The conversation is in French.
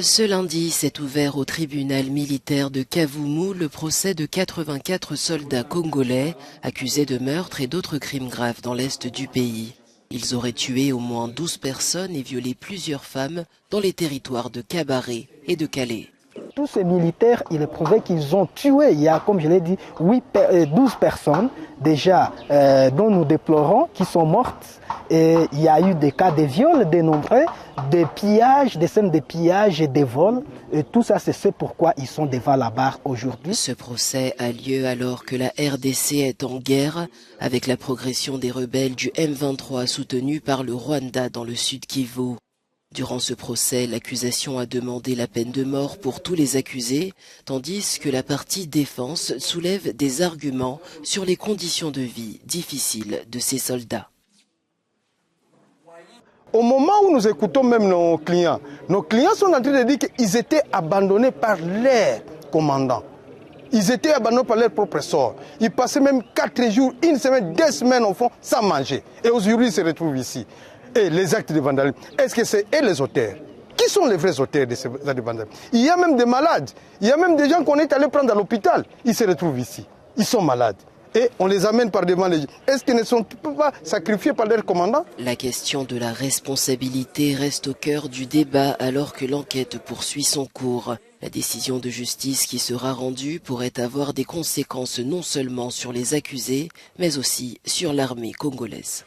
Ce lundi s'est ouvert au tribunal militaire de Kavumu le procès de 84 soldats congolais accusés de meurtre et d'autres crimes graves dans l'est du pays. Ils auraient tué au moins 12 personnes et violé plusieurs femmes dans les territoires de Kabaré et de Calais. Tous ces militaires, il est prouvé qu'ils ont tué, il y a, comme je l'ai dit, 12 personnes déjà dont nous déplorons, qui sont mortes. Et il y a eu des cas de viols dénombrés, des pillages, des scènes de pillage et de vols. Et tout ça, c'est ce pourquoi ils sont devant la barre aujourd'hui. Ce procès a lieu alors que la RDC est en guerre avec la progression des rebelles du M23 soutenus par le Rwanda dans le sud Kivu. Durant ce procès, l'accusation a demandé la peine de mort pour tous les accusés, tandis que la partie défense soulève des arguments sur les conditions de vie difficiles de ces soldats. Au moment où nous écoutons même nos clients sont en train de dire qu'ils étaient abandonnés par leurs commandants. Ils étaient abandonnés par leur propre sort. Ils passaient même 4 jours, 1 semaine, 2 semaines au fond sans manger. Et aujourd'hui, ils se retrouvent ici. Et les actes de vandalisme, est-ce que c'est eux les auteurs? Qui sont les vrais auteurs de ces actes de vandalisme? Il y a même des malades, il y a même des gens qu'on est allé prendre à l'hôpital. Ils se retrouvent ici, ils sont malades. Et on les amène par devant les gens. Est-ce qu'ils ne sont pas sacrifiés par leurs commandants? La question de la responsabilité reste au cœur du débat alors que l'enquête poursuit son cours. La décision de justice qui sera rendue pourrait avoir des conséquences non seulement sur les accusés, mais aussi sur l'armée congolaise.